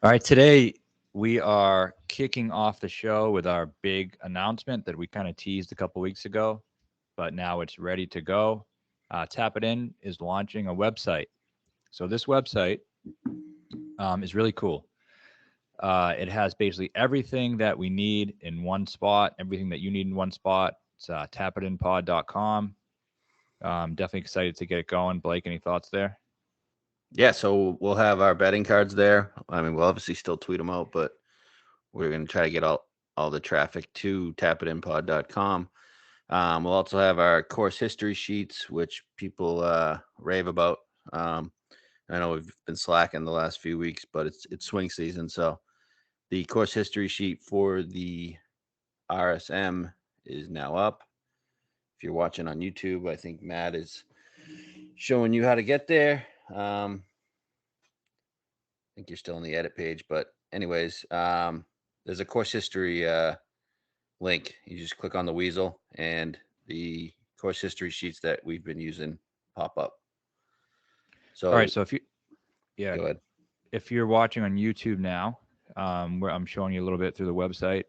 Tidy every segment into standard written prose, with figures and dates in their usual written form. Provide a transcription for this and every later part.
All right, today we are kicking off the show with our big announcement that we kind of teased a couple weeks ago, but now it's ready to go. Tap It In is launching a website. So this website is really cool. It has basically everything that we need in one spot, everything that you need in one spot. It's tapitinpod.com. Definitely excited to get it going. Blake, any thoughts there? Yeah, so we'll have our betting cards there. I mean, we'll obviously still tweet them out, but we're going to try to get all the traffic to tapitinpod.com. We'll also have our course history sheets, which people rave about. Um, I know we've been slacking the last few weeks, but it's swing season, so the course history sheet for the RSM is now up. If you're watching on YouTube, I think Matt is showing you how to get there. I think you're still on the edit page, but anyways, there's a course history link. You just click on the weasel, and the course history sheets that we've been using pop up. All right, So so yeah, go ahead. if you're watching on YouTube now, where I'm showing you a little bit through the website,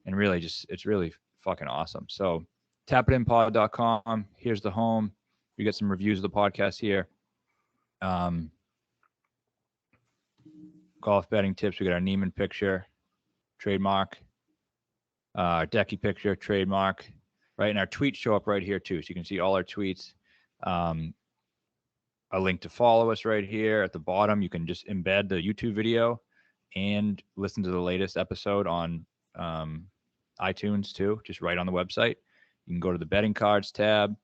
and really just it's really fucking awesome. So tapitinpod.com. Here's the home. We get some reviews of the podcast here. Um, Golf betting tips. We got our Neiman picture, trademark. Our Decky picture, trademark. Right, and our tweets show up right here too, so you can see all our tweets. Um, a link to follow us right here at the bottom. You can just embed the YouTube video and listen to the latest episode on iTunes too, just right on the website. You can go to the betting cards tab,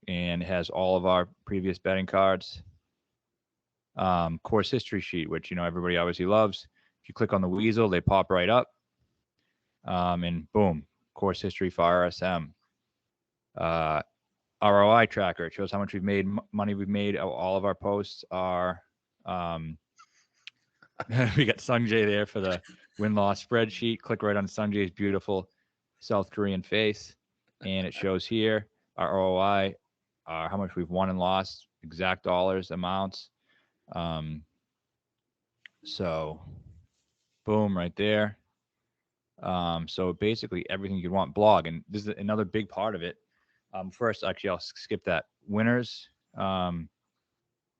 and it has all of our previous betting cards. Course history sheet, which everybody obviously loves. If you click on the weasel, they pop right up, and boom, course history for RSM. Uh, ROI tracker. It shows how much we've made, money we've made. All of our posts are. We got Sungjae there for the win-loss spreadsheet. Click right on Sungjae's beautiful South Korean face, and it shows here our ROI, how much we've won and lost, exact dollars, amounts. Um, so, boom, right there. So basically everything you want. Blog, and this is another big part of it. First, actually, I'll skip that. Winners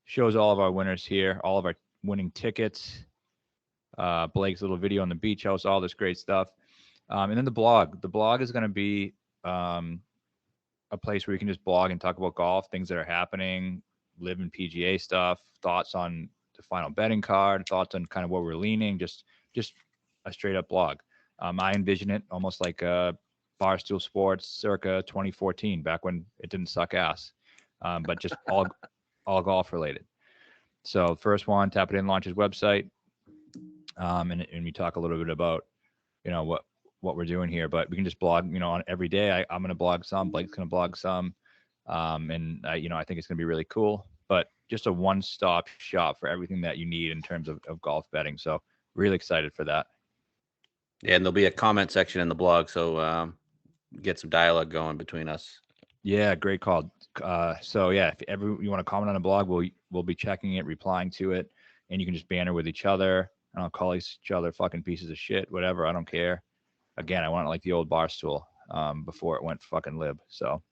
shows all of our winners here, all of our winning tickets. Blake's little video on the beach house, all this great stuff. And then the blog. The blog is going to be a place where you can just blog and talk about golf, things that are happening, live in PGA stuff, thoughts on the final betting card, thoughts on kind of where we're leaning, just a straight up blog. I envision it almost like Barstool Sports circa 2014, back when it didn't suck ass, but just all golf related. So first one, Tap It In launches website, and we talk a little bit about what we're doing here, but we can just blog on every day. I'm going to blog some, Blake's going to blog some, and I think it's going to be really cool. But just a one-stop shop for everything that you need in terms of golf betting. So really excited for that. Yeah, and there'll be a comment section in the blog, so get some dialogue going between us. Yeah, great call. So yeah, if ever you want to comment on a blog, we'll be checking it, replying to it, and you can just banter with each other. I don't call each other fucking pieces of shit, whatever. I don't care. Again, I want it like the old Barstool before it went fucking lib. So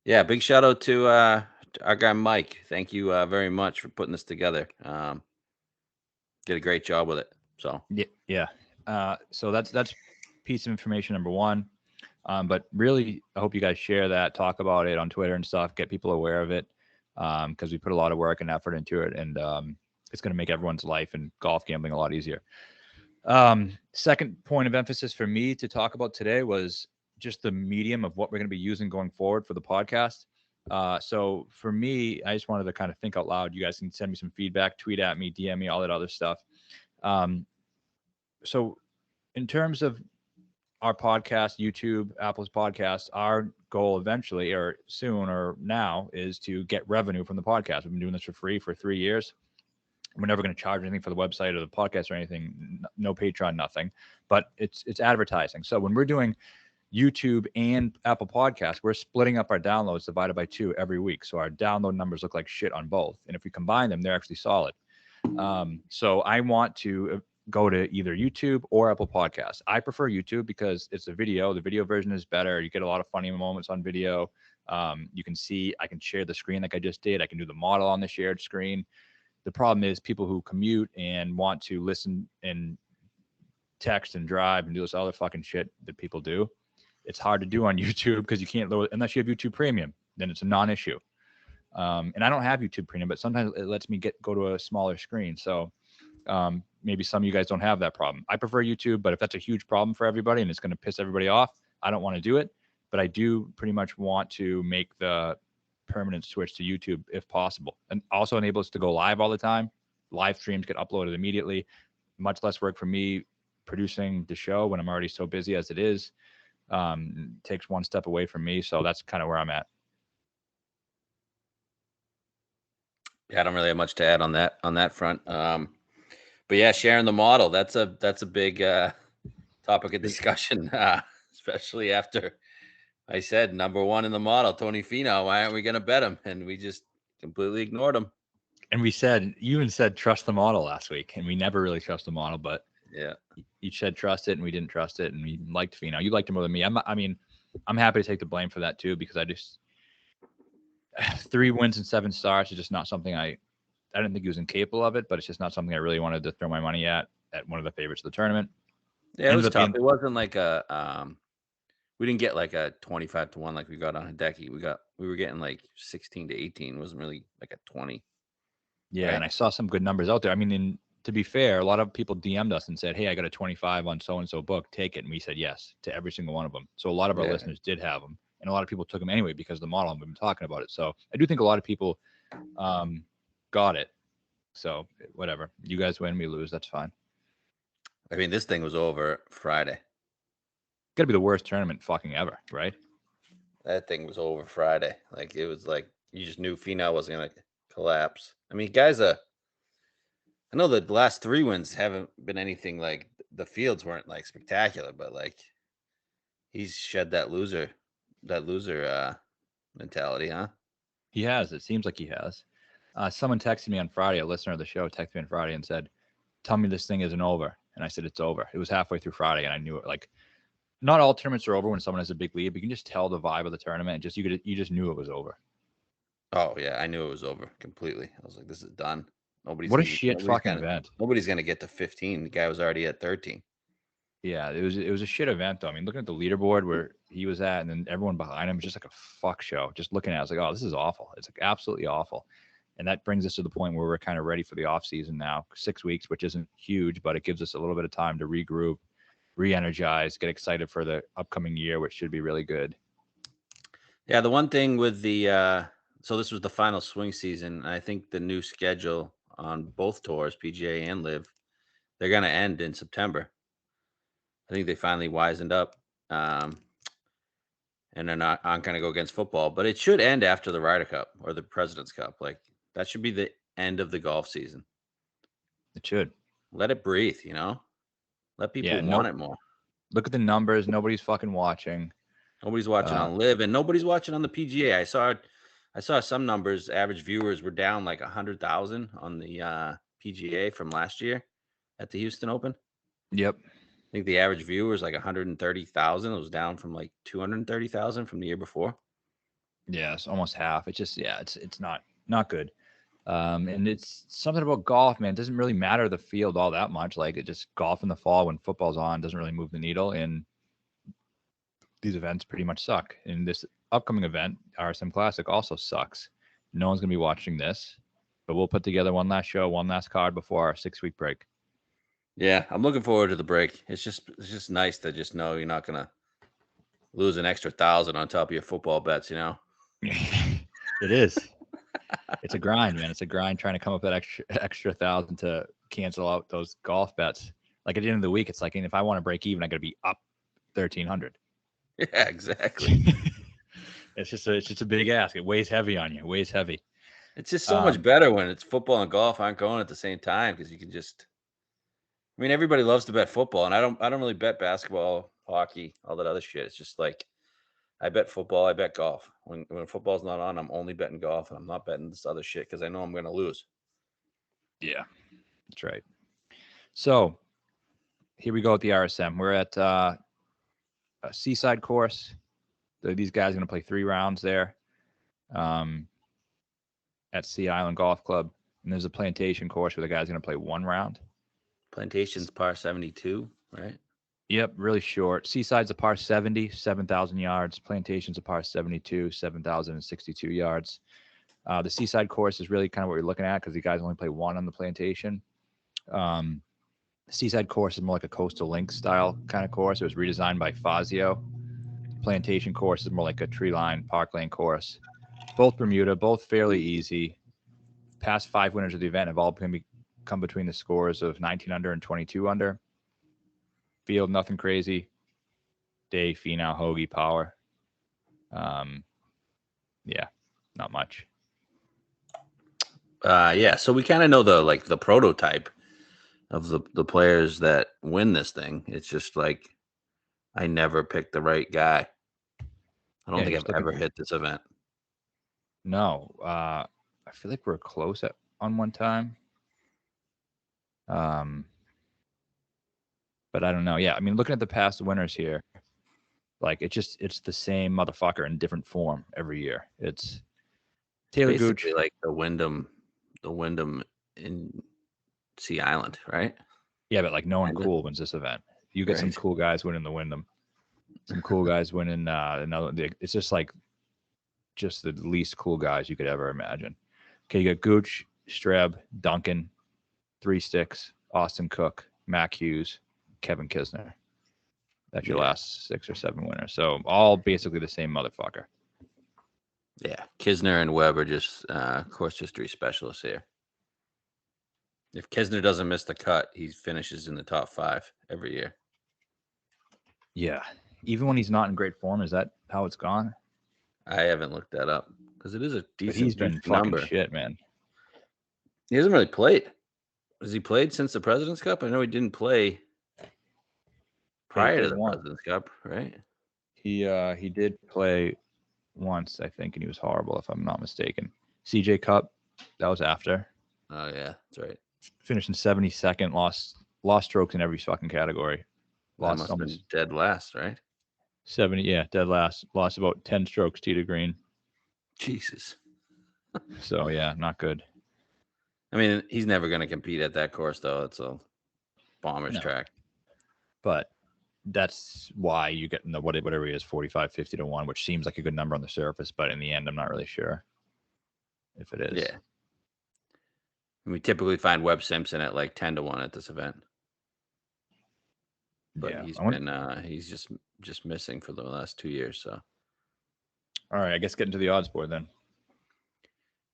Yeah, big shout out to our guy Mike. Thank you very much for putting this together. Did a great job with it. So yeah. So that's piece of information number one. But really, I hope you guys share that, talk about it on Twitter and stuff, get people aware of it, because we put a lot of work and effort into it, and it's going to make everyone's life and golf gambling a lot easier. Second point of emphasis for me to talk about today was just the medium of what we're going to be using going forward for the podcast. So for me, I just wanted to kind of think out loud. You guys can send me some feedback, tweet at me, DM me, all that other stuff. So in terms of our podcast, YouTube, Apple's podcast, our goal eventually or soon or now is to get revenue from the podcast. We've been doing this for free for 3 years. We're never going to charge anything for the website or the podcast or anything. No Patreon, nothing. But it's advertising. So when we're doing YouTube and Apple Podcasts, we're splitting up our downloads divided by 2 every week. So our download numbers look like shit on both. And if we combine them, they're actually solid. So I want to go to either YouTube or Apple Podcasts. I prefer YouTube because it's a video. The video version is better. You get a lot of funny moments on video. You can see, I can share the screen like I just did. I can do the model on the shared screen. The problem is people who commute and want to listen and text and drive and do this other fucking shit that people do. It's hard to do on YouTube because you can't load unless you have YouTube Premium. Then it's a non-issue. And I don't have YouTube Premium, but sometimes it lets me go to a smaller screen. So maybe some of you guys don't have that problem. I prefer YouTube, but if that's a huge problem for everybody and it's going to piss everybody off, I don't want to do it. But I do pretty much want to make the permanent switch to YouTube if possible, and also enable us to go live all the time. Live streams get uploaded immediately. Much less work for me producing the show when I'm already so busy as it is. Takes one step away from me, so that's kind of where I'm at. Yeah, I don't really have much to add on that front. But yeah, sharing the model, that's a big topic of discussion, especially after I said number one in the model, Tony Finau. Why aren't we going to bet him? And we just completely ignored him. And we said, you even said trust the model last week, and we never really trust the model, but yeah, you said trust it, and we didn't trust it, and we liked Finau. You liked him more than me. I'm happy to take the blame for that too, because I just 3 wins and 7 starts is just not something I didn't think he was incapable of it, but it's just not something I really wanted to throw my money at one of the favorites of the tournament. Yeah, it was tough. It wasn't like we didn't get like a 25-1 like we got on Hideki. We were getting like 16-18. It wasn't really like a 20. Yeah, right? And I saw some good numbers out there. I mean, to be fair, a lot of people DM'd us and said, "Hey, I got a 25 on so and so book. Take it." And we said yes to every single one of them. So a lot of our listeners did have them, and a lot of people took them anyway because of the model. We've been talking about it. So I do think a lot of people got it. So whatever. You guys win, we lose. That's fine. I mean, this thing was over Friday. Got to be the worst tournament fucking ever, right? That thing was over Friday. Like, it was like you just knew Finau wasn't going to collapse. I mean, guys, I know the last 3 wins haven't been anything like the fields weren't like spectacular, but like he's shed that loser mentality, huh? He has. It seems like he has. Someone texted me on Friday, a listener of the show texted me on Friday and said, "Tell me this thing isn't over." And I said, "It's over." It was halfway through Friday, and I knew it. Like, not all tournaments are over when someone has a big lead, but you can just tell the vibe of the tournament. And you just knew it was over. Oh yeah, I knew it was over completely. I was like, "This is done." What a shit fucking event. Nobody's gonna get to 15. The guy was already at 13. Yeah, it was a shit event though. I mean, looking at the leaderboard where he was at, and then everyone behind him was just like a fuck show. Just looking at it, I was like, "Oh, this is awful." It's like absolutely awful. And that brings us to the point where we're kind of ready for the off season now. 6 weeks, which isn't huge, but it gives us a little bit of time to regroup, re-energize, get excited for the upcoming year, which should be really good. Yeah, the one thing with the so this was the final swing season. I think the new schedule on both tours, PGA and Live, they're going to end in September. I think they finally wisened up, and they're not going to go against football. But it should end after the Ryder Cup or the President's Cup. Like, that should be the end of the golf season. It should. Let it breathe, Let people want it more. Look at the numbers. Nobody's fucking watching. Nobody's watching on Live, and nobody's watching on the PGA. I saw some numbers. Average viewers were down like 100,000 on the PGA from last year at the Houston Open. Yep. I think the average viewer was like 130,000. It was down from like 230,000 from the year before. Yeah, it's almost half. It's just, yeah, it's not good. And it's something about golf, man. It doesn't really matter the field all that much. Like, it just golf in the fall when football's on doesn't really move the needle. And these events pretty much suck. And this upcoming event, RSM Classic, also sucks. No one's gonna be watching this, but we'll put together one last show, one last card before our 6-week break. Yeah, I'm looking forward to the break. It's just nice to just know you're not gonna lose an extra 1,000 on top of your football bets. It is. It's a grind, man. It's a grind trying to come up with that extra 1,000 to cancel out those golf bets. Like, at the end of the week, it's like, and if I want to break even, I got to be up 1,300. Yeah, exactly. It's just a big ask. It weighs heavy on you. It weighs heavy. It's just so much better when it's football and golf aren't going at the same time, because you can just. I mean, everybody loves to bet football, and I don't really bet basketball, hockey, all that other shit. It's just like, I bet football, I bet golf. When football's not on, I'm only betting golf, and I'm not betting this other shit because I know I'm going to lose. Yeah, that's right. So here we go at the RSM. We're at a seaside course. These guys are going to play 3 rounds there at Sea Island Golf Club. And there's a plantation course where the guys are going to play 1 round. Plantation's par 72, right? Yep, really short. Seaside's a par 70, 7,000 yards. Plantation's a par 72, 7,062 yards. The Seaside course is really kind of what you're looking at because the guys only play 1 on the Plantation. The Seaside course is more like a coastal link style kind of course. It was redesigned by Fazio. Plantation course is more like a tree line parkland course. Both Bermuda, both fairly easy. Past 5 winners of the event have all come between the scores of 19 under and 22 under. Field, nothing crazy. Day, Finau, Hoagie, Power. Yeah, not much. Yeah, so we kind of know the prototype of the players that win this thing. It's just like I never picked the right guy. I don't think I've ever hit this event. No, I feel like we're close on one time. But I don't know. Yeah, I mean, looking at the past winners here, like it's the same motherfucker in different form every year. It's Taylor Basically Gooch, like the Wyndham in Sea Island, right? Yeah, but like no one cool wins this event. You get some cool guys winning the Wyndham, some cool guys winning another. It's just like just the least cool guys you could ever imagine. Okay, you got Gooch, Streb, Duncan, 3 Sticks, Austin Cook, Mac Hughes, Kevin Kisner. That's your last 6 or 7 winners. So all basically the same motherfucker. Yeah, Kisner and Webb are just course history specialists here. If Kisner doesn't miss the cut, he finishes in the top 5 every year. Yeah, even when he's not in great form, is that how it's gone? I haven't looked that up because it is a decent. But he's been fucking number. Shit, man. He hasn't really played. Has he played since the President's Cup? I know he didn't play prior to the President's Cup, right? He did play once, I think, and he was horrible, if I'm not mistaken. CJ Cup, that was after. Oh yeah, that's right. Finished in 72nd, lost strokes in every fucking category. Lost must have been dead last, right? 70, yeah, dead last. Lost about 10 strokes tee to green. Jesus. So yeah, not good. I mean, he's never going to compete at that course, though. It's a bomber's track. But that's why you get in the whatever it is, 45, 50 to 1, which seems like a good number on the surface, but in the end, I'm not really sure if it is. Yeah. And we typically find Webb Simpson at like 10 to 1 at this event. But yeah, he's just missing for the last 2 years. So, all right, I guess get into the odds board then.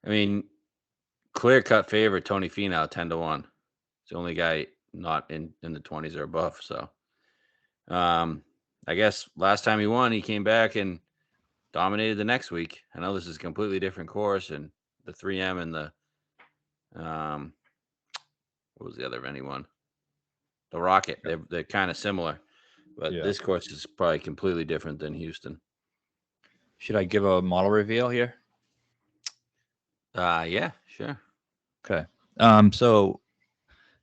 I mean, clear cut favorite Tony Finau 10 to 1. It's the only guy not in the 20s or above. So, I guess last time he won, he came back and dominated the next week. I know this is a completely different course, and the 3M and the what was the other event he won? The Rocket. They're kind of similar, but this course is probably completely different than Houston. Should I give a model reveal here? Yeah, sure. Okay. So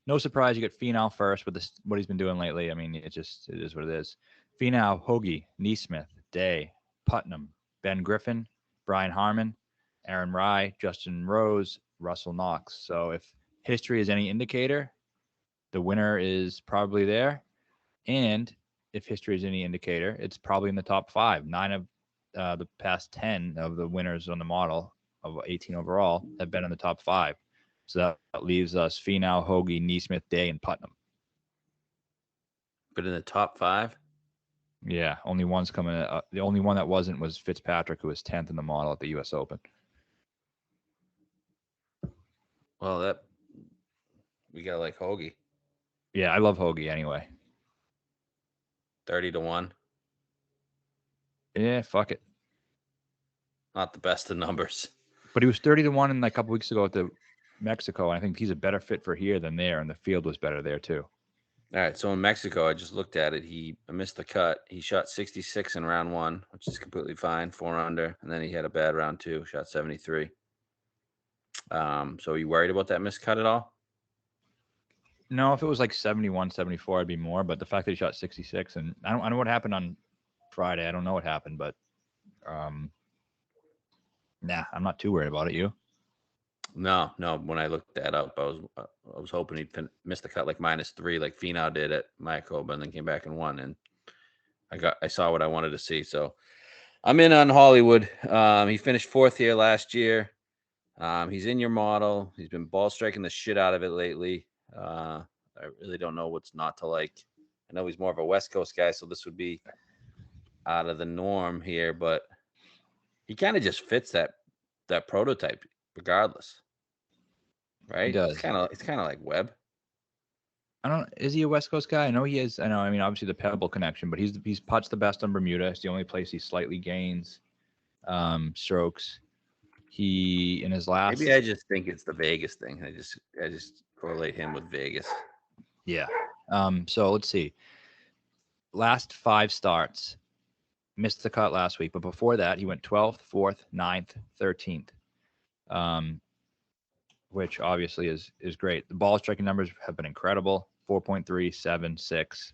no surprise, you get Finau first with what he's been doing lately. I mean, it is what it is. Finau, Hoagie, Neesmith, Day, Putnam, Ben Griffin, Brian Harmon, Aaron Rye, Justin Rose, Russell Knox. So if history is any indicator, the winner is probably there. And if history is any indicator, it's probably in the top 5. 9 of the past 10 of the winners on the model of 18 overall have been in the top 5. So that leaves us Finau, Hoagie, Neesmith, Day, and Putnam. But in the top 5? Yeah, only one's coming. The only one that wasn't was Fitzpatrick, who was 10th in the model at the U.S. Open. Well, we got like Hoagie. Yeah, I love Hoagie anyway. 30 to 1. Yeah, fuck it. Not the best of numbers. But he was 30 to 1 a couple weeks ago at the Mexico. And I think he's a better fit for here than there, and the field was better there too. All right, so in Mexico, I just looked at it. He missed the cut. He shot 66 in round 1, which is completely fine, 4 under, and then he had a bad round 2, shot 73. So are you worried about that missed cut at all? No, if it was like 71, 74, I'd be more. But the fact that he shot 66, and I don't know what happened on Friday. I don't know what happened, but nah, I'm not too worried about it. You? No. When I looked that up, I was hoping he'd miss the cut like -3, like Finau did at Mayakoba, and then came back and won. And I saw what I wanted to see. So I'm in on Hollywood. He finished 4th here last year. He's in your model. He's been ball striking the shit out of it lately. I really don't know what's not to like. I know he's more of a West Coast guy, so this would be out of the norm here, but he kind of just fits that prototype regardless. Right? He does. It's kind of like Webb. I don't. Is he a West Coast guy? I know he is. I know. I mean, obviously the Pebble connection, but he's putts the best on Bermuda. It's the only place he slightly gains strokes. He in his last. Maybe I just think it's the Vegas thing. I just correlate him with Vegas. Yeah. So let's see. Last 5 starts, missed the cut last week, but before that he went 12th, 4th, 9th, 13th. Which obviously is great. The ball striking numbers have been incredible. 4.3, 7, 6.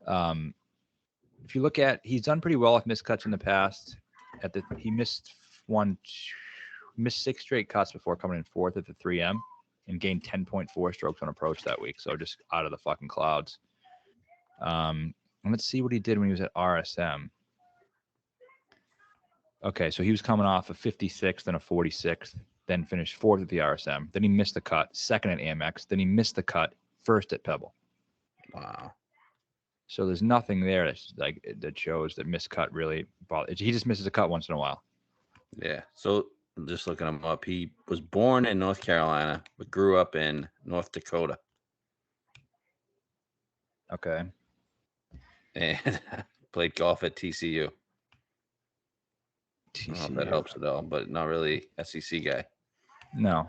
If you look at, he's done pretty well with missed cuts in the past. He missed 6 straight cuts before coming in 4th at the 3M and gained 10.4 strokes on approach that week. So just out of the fucking clouds. And let's see what he did when he was at RSM. Okay, so he was coming off a 56th and a 46th. Then finished 4th at the RSM. Then he missed the cut, 2nd at Amex. Then he missed the cut, 1st at Pebble. Wow. So there's nothing there that shows that missed cut really bothers. He just misses a cut once in a while. Yeah. So I'm just looking him up. He was born in North Carolina, but grew up in North Dakota. Okay. And played golf at TCU. I don't know if that helps at all, but not really SEC guy. No.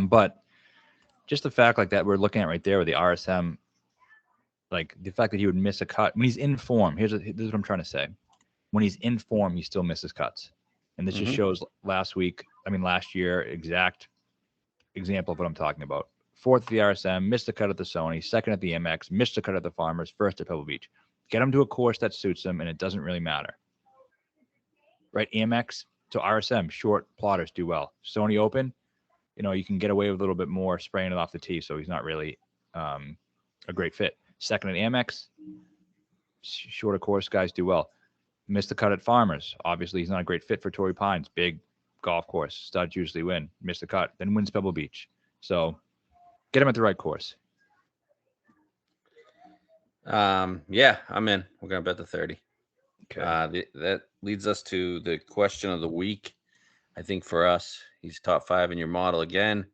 But just the fact like that we're looking at right there with the RSM, like the fact that he would miss a cut when he's in form. This is what I'm trying to say. When he's in form, he still misses cuts. And this just shows last year, exact example of what I'm talking about. 4th at the RSM, missed a cut at the Sony, 2nd at the MX, missed a cut at the Farmers, 1st at Pebble Beach. Get him to a course that suits him, and it doesn't really matter. Right? Amex to RSM, short plotters do well. Sony Open, you can get away with a little bit more spraying it off the tee, so he's not really a great fit. 2nd at Amex, shorter course guys do well. Missed the cut at Farmers. Obviously, he's not a great fit for Torrey Pines. Big golf course. Studs usually win. Missed the cut. Then wins Pebble Beach. So get him at the right course. Yeah, I'm in. We're going to bet the 30. Okay. That leads us to the question of the week. I think for us, he's top 5 in your model again.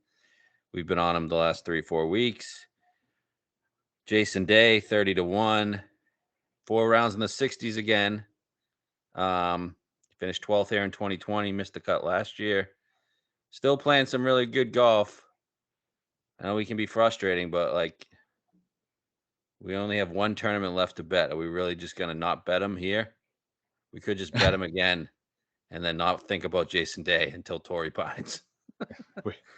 We've been on him the last 3-4 weeks. Jason Day, 30-1. 4 rounds in the 60s again. Finished 12th here in 2020. Missed the cut last year. Still playing some really good golf. I know we can be frustrating, but we only have 1 tournament left to bet. Are we really just going to not bet him here? We could just bet him again and then not think about Jason Day until Torrey Pines.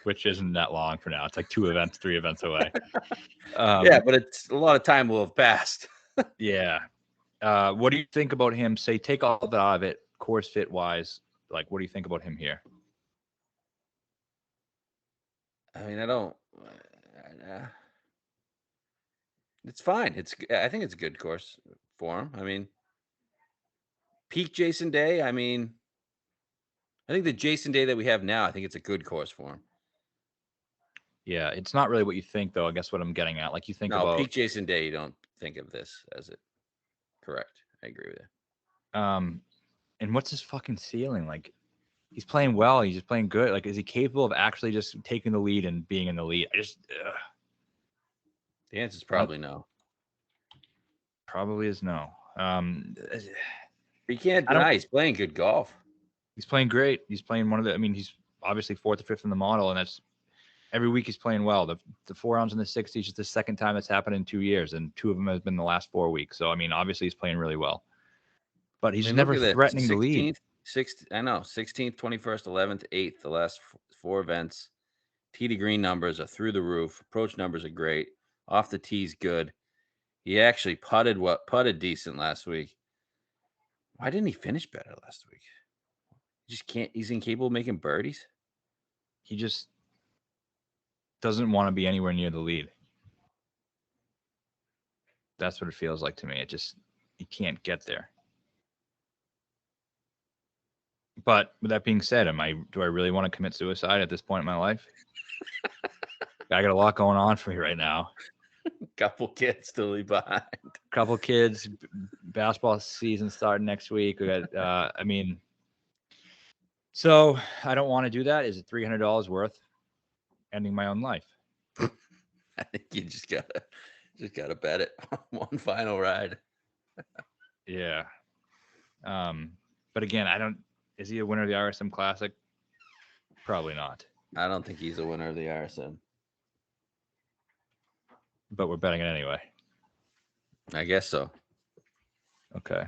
Which isn't that long for now. It's like 3 events away. Yeah, but it's a lot of time will have passed. Yeah. What do you think about him? Say, take all of that out of it, course fit wise. Like, what do you think about him here? I mean, it's fine. I think it's a good course for him. I mean, peak Jason Day. I mean, I think the Jason Day that we have now, I think it's a good course for him. Yeah, it's not really what you think, though. I guess what I'm getting at, like you think about peak Jason Day, you don't think of this as it. Correct. I agree with you. And what's his fucking ceiling? Like, he's playing well. He's just playing good. Like, is he capable of actually just taking the lead and being in the lead? The answer is probably no. Probably is no. You can't deny he's playing good golf. He's playing great. He's playing he's obviously 4th or 5th in the model, and that's every week he's playing well. The 4 rounds in the 60s is the second time that's happened in 2 years, and 2 of them has been the last 4 weeks. So, I mean, obviously he's playing really well. But he's never threatening the lead. 16th, 21st, 11th, 8th, the last 4 events. Tee to green numbers are through the roof. Approach numbers are great. Off the tee's good. He actually putted decent last week. Why didn't he finish better last week? He just can't. He's incapable of making birdies. He just doesn't want to be anywhere near the lead. That's what it feels like to me. He can't get there. But with that being said, do I really want to commit suicide at this point in my life? I got a lot going on for me right now. Couple kids to leave behind. Couple kids, basketball season starting next week. We got, so I don't want to do that. Is it $300 worth ending my own life? I think you just gotta bet it on one final ride. Yeah. But again, is he a winner of the RSM Classic? Probably not. I don't think he's a winner of the RSM. But we're betting it anyway. I guess so. Okay.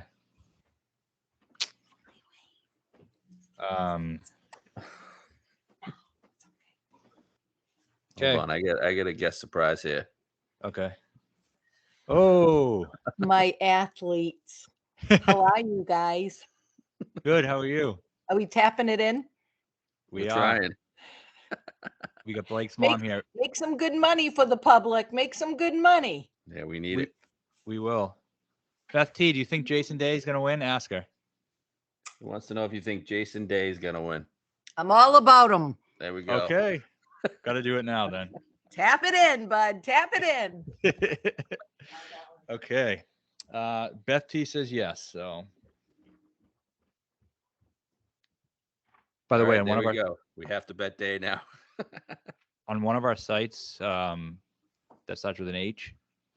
Okay. Hold on, I get a guest surprise here. Okay. Oh, My athletes. How are you guys? good. How are you? Are we tapping it in? We're trying. We got Blake's mom here. Make some good money for the public. Make some good money. Yeah, we need it. We will. Beth T, do you think Jason Day is going to win? Ask her. He wants to know if you think Jason Day is gonna win. I'm all about them. There we go. Okay. Got to do it now then. Tap it in, bud. Tap it in. Okay. Beth T says yes. So, by the way, on one of our we have to bet Day now. On one of our sites, that starts with an H.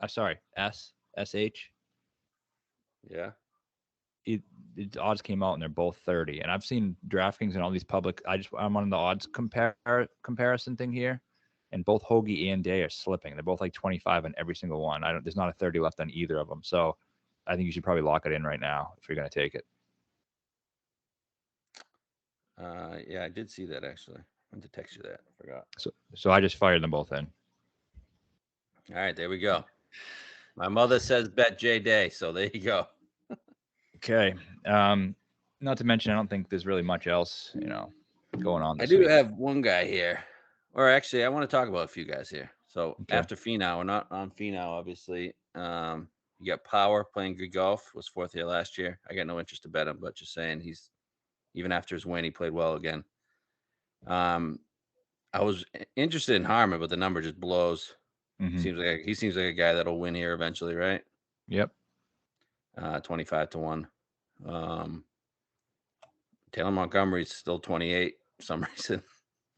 Sorry, SH. Yeah. The odds came out and they're both 30. And I've seen DraftKings and all these public. I'm on the odds comparison thing here, and both Hoagie and Day are slipping. They're both like 25 on every single one. There's not a 30 left on either of them. So I think you should probably lock it in right now if you're going to take it. Yeah, I did see that actually. I meant to text you that. I forgot. So I just fired them both in. All right, there we go. My mother says bet J Day, so there you go. Okay. Not to mention, I don't think there's really much else, going on. I do have one guy here, or actually, I want to talk about a few guys here. So after Finau, we're not on Finau, obviously. You got Power playing good golf. Was fourth here last year. I got no interest to bet him, but just saying he's even after his win, he played well again. I was interested in Harmon, but the number just blows. Mm-hmm. He seems like a guy that'll win here eventually, right? Yep. 25-1. Taylor Montgomery's still 28 for some reason.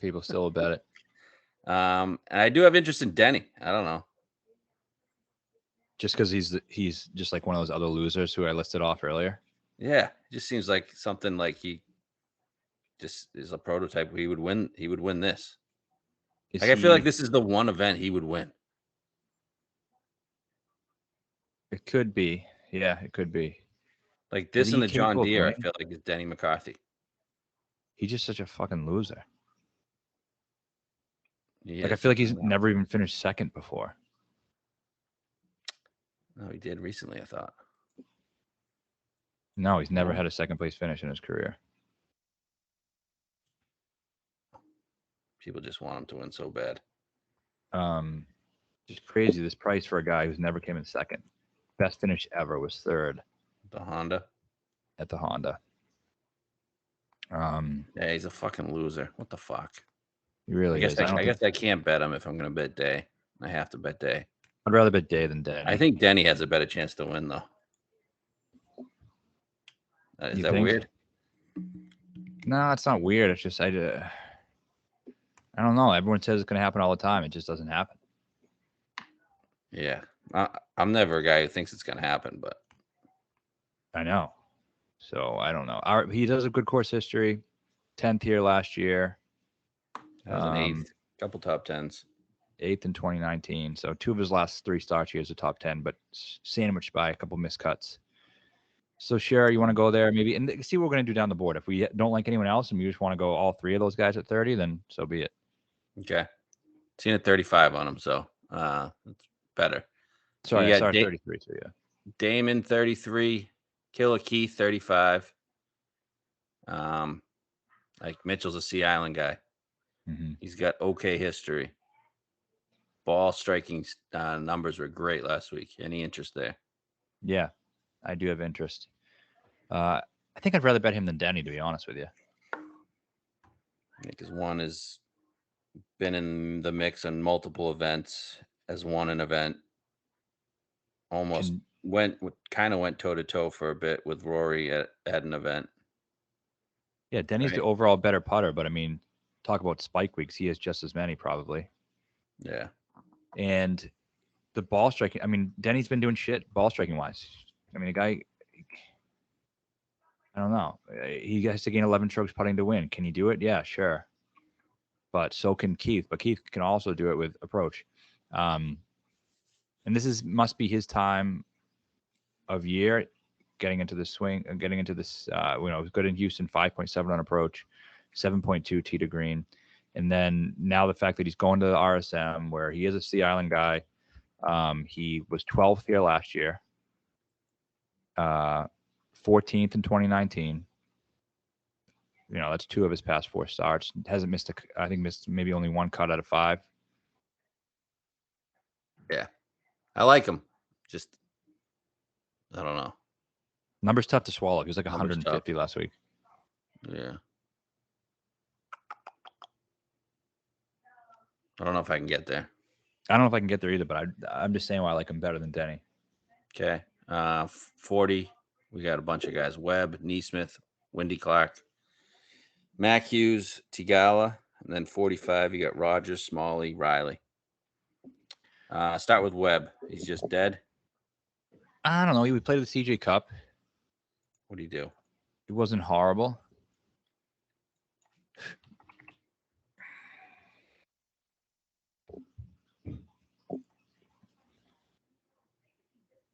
People still will bet it. And I do have interest in Denny. I don't know. Just because he's just like one of those other losers who I listed off earlier. Yeah, it just seems like something like he just is a prototype. He would win. He would win this. I feel like this is the one event he would win. It could be. Yeah, it could be. Like this and the John Deere, I feel like is Denny McCarthy. He's just such a fucking loser. Yeah, I feel like he's never even finished second before. No, he did recently, I thought. No, he's never had a second place finish in his career. People just want him to win so bad. Just crazy, this price for a guy who's never came in second. Best finish ever was third. The Honda? At the Honda. Yeah, he's a fucking loser. What the fuck? He really is. I guess I can't bet him if I'm going to bet Day. I have to bet Day. I'd rather bet Day than Denny. I think Denny has a better chance to win, though. Is that weird? No, it's not weird. It's just I don't know. Everyone says it's going to happen all the time. It just doesn't happen. Yeah. I'm never a guy who thinks it's going to happen, but. I know. So I don't know. He does a good course history. 10th here last year. That was an 8th. Couple top 10s. 8th in 2019. So 2 of his last 3 starts here is a top 10, but sandwiched by a couple miscuts. So Sher, you want to go there maybe and see what we're going to do down the board. If we don't like anyone else and we just want to go all 3 of those guys at 30, then so be it. Okay. Seen a 35 on him, so better. So Sorry, you got 33 too, yeah. Damon 33, Killer Keith 35. Like Mitchell's a Sea Island guy. Mm-hmm. He's got okay history. Ball striking numbers were great last week. Any interest there? Yeah, I do have interest. I think I'd rather bet him than Denny, to be honest with you. Because one has been in the mix on multiple events, has won an event. Almost went toe to toe for a bit with Rory at an event. Yeah, Denny's the overall better putter, but I mean, talk about spike weeks. He has just as many probably. Yeah. And the ball striking, I mean, Denny's been doing shit ball striking wise. I mean, the guy, I don't know. He has to gain 11 strokes putting to win. Can he do it? Yeah, sure. But so can Keith. But Keith can also do it with approach. And this must be his time of year getting into the swing and getting into this. It was good in Houston, 5.7 on approach, 7.2 tee to green. And then now the fact that he's going to the RSM where he is a Sea Island guy. He was 12th here last year, 14th in 2019. That's 2 of his past 4 starts. Hasn't missed missed maybe only 1 cut out of 5. Yeah, I like him. Just, I don't know. Number's tough to swallow. He was like 150 last week. Yeah. I don't know if I can get there. I don't know if I can get there either, but I'm just saying why I like him better than Denny. Okay. 40. We got a bunch of guys. Webb, Neesmith, Wendy Clark, Mac Hughes, Tigala, and then 45. You got Rogers, Smalley, Riley. Start with Webb. He's just dead. I don't know. He played the CJ Cup. What do you do? It wasn't horrible.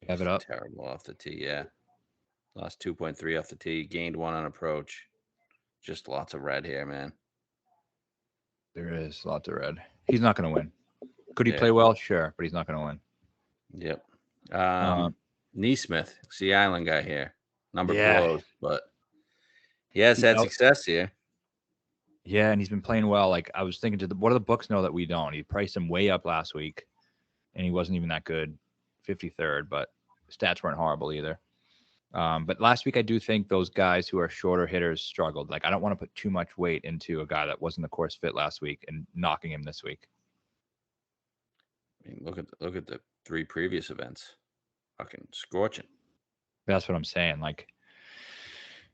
Have it up. Terrible off the tee, yeah. Lost 2.3 off the tee, gained 1 on approach. Just lots of red here, man. There is lots of red. He's not going to win. Could he play well? Sure, but he's not going to win. Yep. Neesmith, Sea Island guy here. Number close, but he has had success here. Yeah, and he's been playing well. Like I was thinking, what do the books know that we don't? He priced him way up last week, and he wasn't even that good, 53rd, but stats weren't horrible either. But last week, I do think those guys who are shorter hitters struggled. Like I don't want to put too much weight into a guy that wasn't the course fit last week and knocking him this week. I mean, look at the 3 previous events. Fucking scorching. That's what I'm saying. Like,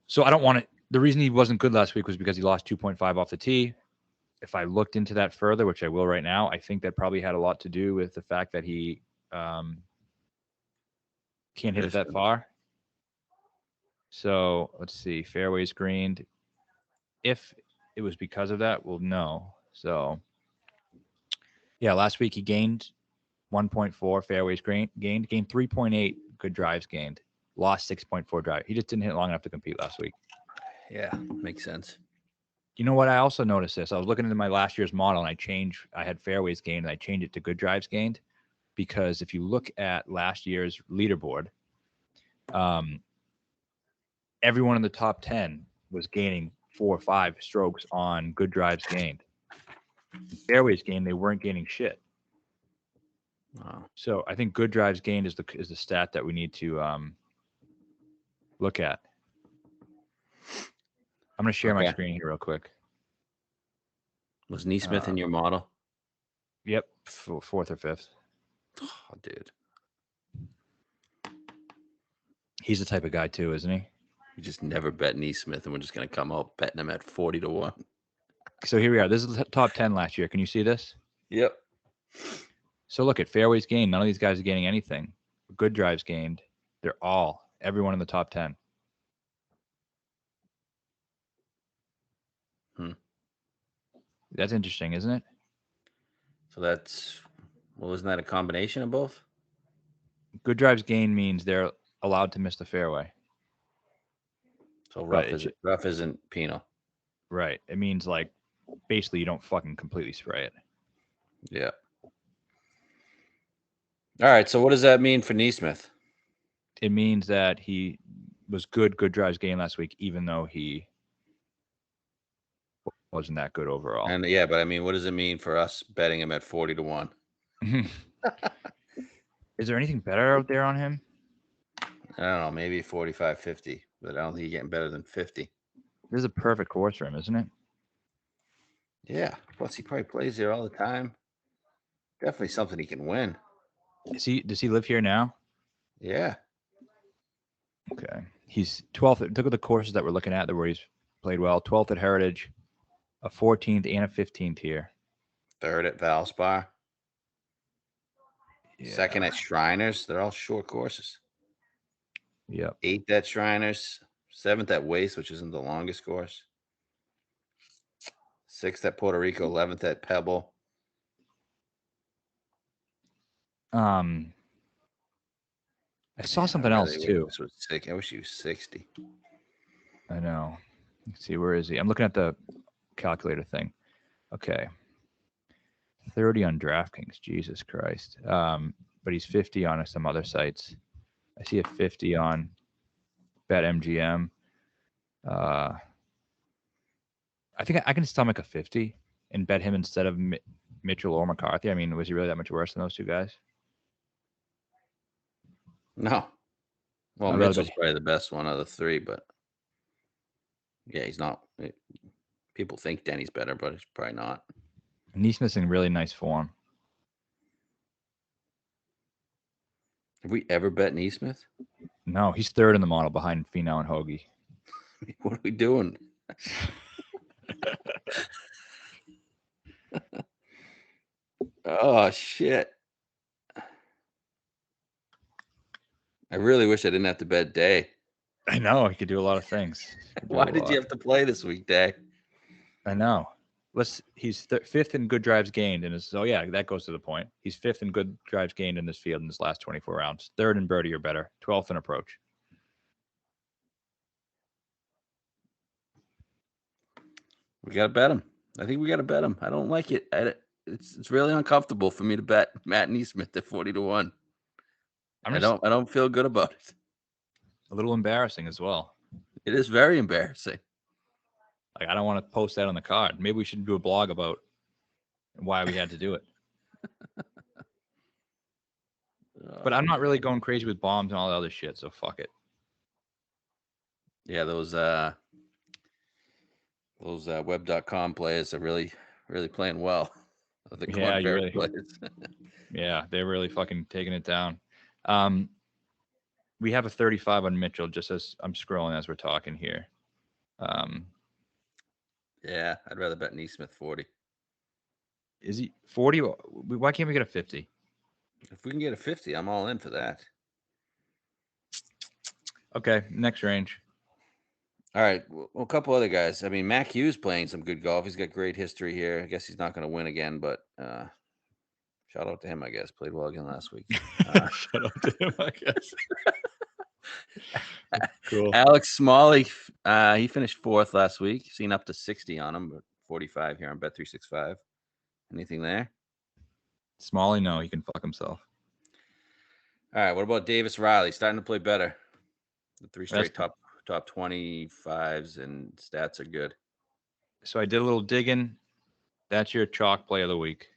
so I don't want to. The reason he wasn't good last week was because he lost 2.5 off the tee. If I looked into that further, which I will right now, I think that probably had a lot to do with the fact that he can't hit it that far. So let's see, fairways greened. If it was because of that, well, no. So yeah, last week he gained 1.4 fairways gained 3.8 good drives gained, lost 6.4 drive. He just didn't hit long enough to compete last week. Yeah, makes sense. You know what? I also noticed this. I was looking into my last year's model and I had fairways gained and I changed it to good drives gained because if you look at last year's leaderboard, everyone in the top 10 was gaining 4 or 5 strokes on good drives gained. Fairways gained, they weren't gaining shit. Wow. So I think good drives gained is the stat that we need to look at. I'm going to share my screen here real quick. Was Neesmith in your model? Yep, 4th or 5th. Oh, dude. He's the type of guy too, isn't he? You just never bet Neesmith, and we're just going to come out betting him at 40 to 1. So here we are. This is the top 10 last year. Can you see this? Yep. So look at fairways gained. None of these guys are gaining anything. Good drives gained. They're everyone in the top 10. That's interesting, isn't it? So isn't that a combination of both? Good drives gained means they're allowed to miss the fairway. So rough isn't penal. Right. It means like basically you don't fucking completely spray it. Yeah. All right. So what does that mean for Neesmith? It means that he was good drives game last week, even though he wasn't that good overall. And yeah, but I mean, what does it mean for us betting him at 40-1? Is there anything better out there on him? I don't know, maybe 45-50, but I don't think he's getting better than 50. This is a perfect course for him, isn't it? Yeah. Plus, he probably plays there all the time. Definitely something he can win. Does he live here now? Yeah. Okay. He's 12th. Look at the courses that we're looking at where he's played well. 12th at Heritage, a 14th and a 15th here. 3rd at Valspar. Yeah. 2nd at Shriners. They're all short courses. Yep. 8th at Shriners. 7th at Waste, which isn't the longest course. 6th at Puerto Rico. 11th at Pebble. I saw something else too. This was sick. I wish he was 60. I know. Let's see, where is he? I'm looking at the calculator thing. Okay. 30 on DraftKings. Jesus Christ. But he's 50 on some other sites. I see a 50 on BetMGM. I think I can stomach a 50 and bet him instead of Mitchell or McCarthy. I mean, was he really that much worse than those two guys? No. Well, I'd rather Mitchell's bet- probably the best one of the three, but yeah, he's not. People think Denny's better, but he's probably not. Neesmith's in really nice form. Have we ever bet Neesmith? No, he's third in the model behind Finau and Hoagie. What are we doing? Oh, shit. I really wish I didn't have to bet Day. I know he could do a lot of things. Why did you have to play this week, Day? I know. He's fifth in good drives gained in his. So yeah, that goes to the point. He's fifth in good drives gained in this field in his last 24 rounds. Third in birdie or better. 12th in approach. We gotta bet him. I think we gotta bet him. I don't like it. It's really uncomfortable for me to bet Matt Neesmith at 40-1. I don't feel good about it. A little embarrassing as well. It is very embarrassing. Like I don't want to post that on the card. Maybe we should do a blog about why we had to do it. But I'm not really going crazy with bombs and all the other shit, so fuck it. Yeah, those web.com players are really playing well. The Yeah, you really. players. Yeah, they're really fucking taking it down. We have a 35 on Mitchell just as I'm scrolling as we're talking here. Yeah, I'd rather bet Neesmith 40. Is he 40? Why can't we get a 50? If we can get a 50, I'm all in for that. Okay, next range. All right, well, a couple other guys. I mean, Mac Hughes playing some good golf. He's got great history here. I guess he's not going to win again, but shout out to him, I guess. Played well again last week. Shout out to him, I guess. Cool. Alex Smalley, he finished 4th last week. Seen up to 60 on him, but 45 here on Bet365. Anything there? Smalley, no, he can fuck himself. All right, what about Davis Riley? Starting to play better. The 3 straight top 25s and stats are good. So I did a little digging. That's your chalk play of the week.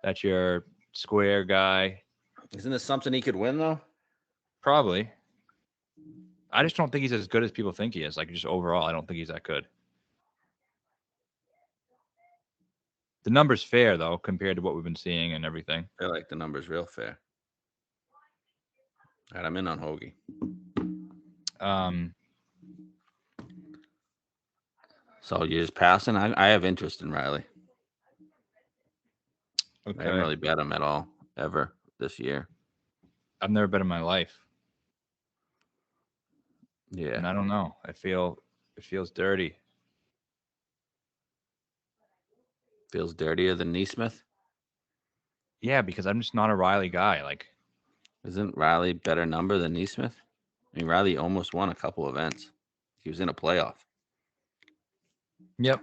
That's your square guy. Isn't this something he could win, though? Probably. I just don't think he's as good as people think he is. Like, just overall, I don't think he's that good. The number's fair, though, compared to what we've been seeing and everything. I feel like the number's real fair. All right, I'm in on Hoagie. So you're just passing? I have interest in Riley. Okay. I haven't really bet him at all, ever, this year. I've never bet in my life. Yeah. And I don't know. It feels dirty. Feels dirtier than Neesmith? Yeah, because I'm just not a Riley guy. Like, isn't Riley better number than Neesmith? I mean, Riley almost won a couple events. He was in a playoff. Yep.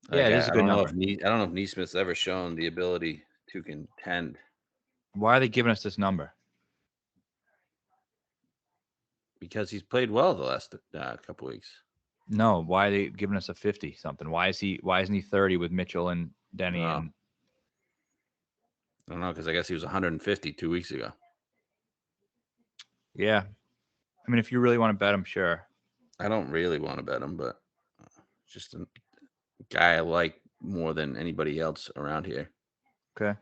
Like, yeah, it is a good number. I don't know if Neesmith's ever shown the ability to contend. Why are they giving us this number? Because he's played well the last couple weeks. No, why are they giving us a 50 something? Why isn't he 30 with Mitchell and Denny and I don't know, because I guess he was 150 2 weeks ago. yeah. I mean, if you really want to bet him, sure. I don't really want to bet him, but just a guy I like more than anybody else around here. Okay.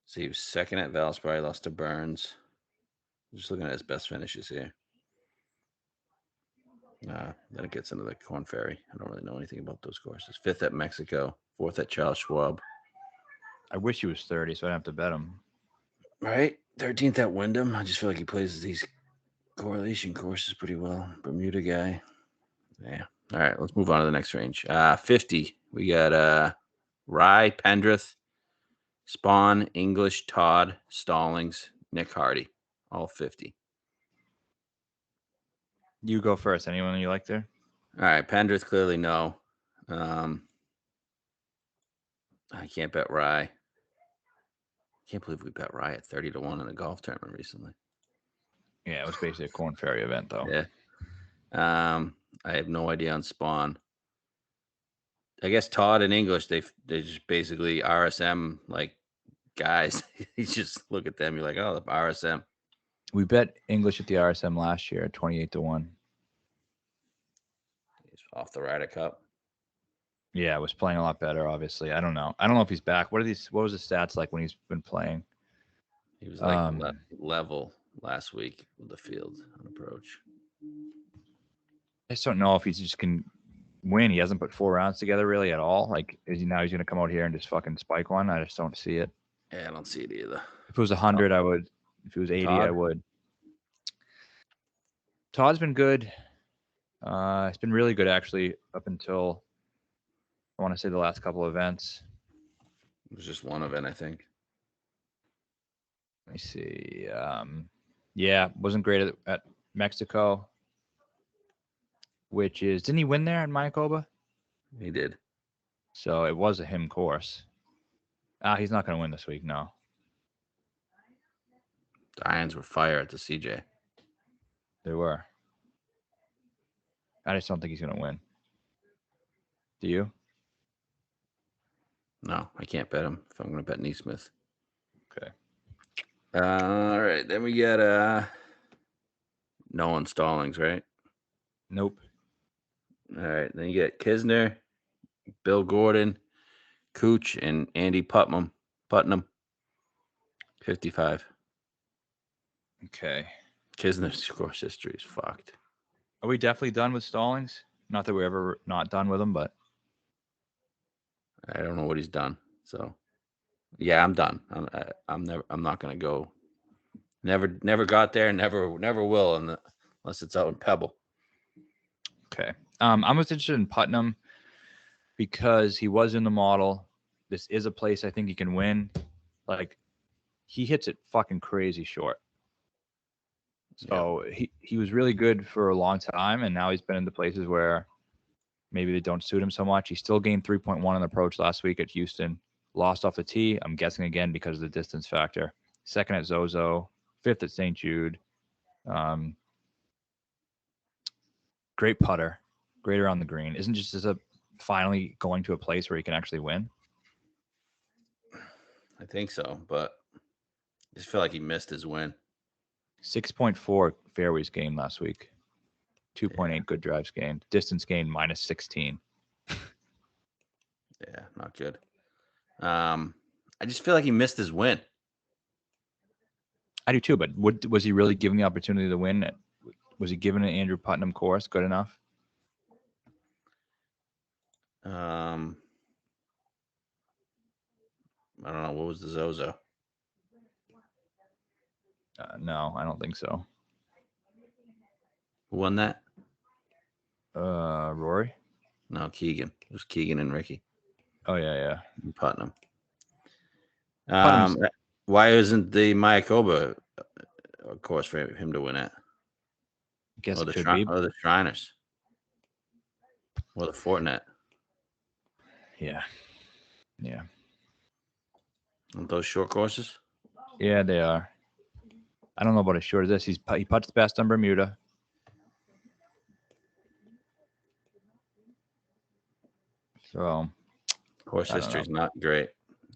So he was second at Valspar, lost to Burns. Just looking at his best finishes here. Then it gets into the Corn Ferry. I don't really know anything about those courses. Fifth at Mexico, fourth at Charles Schwab. I wish he was 30, so I'd have to bet him. Right? 13th at Wyndham. I just feel like he plays these correlation courses pretty well. Bermuda guy. Yeah. All right, let's move on to the next range. 50. We got Rye, Pendrith, Spawn, English, Todd, Stallings, Nick Hardy. All 50. You go first. Anyone you like there? All right, Pendrith clearly no. I can't bet Rye. Can't believe we bet Rye at 30-1 in a golf tournament recently. Yeah, it was basically a Corn Ferry event, though. Yeah. I have no idea on Spawn. I guess Todd and English, they just basically RSM like guys. You just look at them, you're like, oh, the RSM. We bet English at the RSM last year at 28-1. He's off the Ryder Cup. Yeah, was playing a lot better, obviously. I don't know if he's back. What was his stats like when he's been playing? He was like level last week with the field on approach. I just don't know if he just can win. He hasn't put 4 rounds together really at all. Like, he's going to come out here and just fucking spike one? I just don't see it. Yeah, I don't see it either. If it was 100, I would. If it was 80, Todd? I would. Todd's been good. It's been really good, actually, up until, I want to say, the last couple of events. It was just one event, I think. Let me see. Yeah, wasn't great at Mexico, which is, didn't he win there in Mayakoba? He did. So it was a him course. He's not going to win this week, no. The irons were fire at the CJ. They were. I just don't think he's going to win. Do you? No, I can't bet him if I'm going to bet Neesmith. Okay. All right, then we got Nolan Stallings, right? Nope. All right, then you get Kisner, Bill Gordon, Cooch, and Andy Putnam. 55. Okay. Kisner's course history is fucked. Are we definitely done with Stallings? Not that we're ever not done with him, but I don't know what he's done. So, yeah, I'm done. I'm not gonna go. Never got there. Never will. Unless it's out in Pebble. okay. I'm most interested in Putnam because he was in the model. This is a place I think he can win. Like, he hits it fucking crazy short. So he was really good for a long time, and now he's been into places where maybe they don't suit him so much. He still gained 3.1 on the approach last week at Houston. Lost off the tee, I'm guessing again because of the distance factor. Second at Zozo, 5th at St. Jude. Great putter, great around the green. Isn't just as a finally going to a place where he can actually win? I think so, but I just feel like he missed his win. 6.4 fairways gained last week. 2.8 good drives gained. Distance gained minus 16. Yeah, not good. I just feel like he missed his win. I do too, but was he really given the opportunity to win? Was he given an Andrew Putnam course good enough? I don't know. What was the Zozo? No, I don't think so. Who won that? Rory? No, Keegan. It was Keegan and Ricky. Oh, yeah. And Putnam. Putnam's- Why isn't the Mayakoba a course for him to win at? I guess Or it the, could be. or the Shriners? Or the Fortinet? Yeah. Aren't those short courses? Yeah, they are. I don't know about as short as this. He putts the best on Bermuda. So Course I don't history's not great.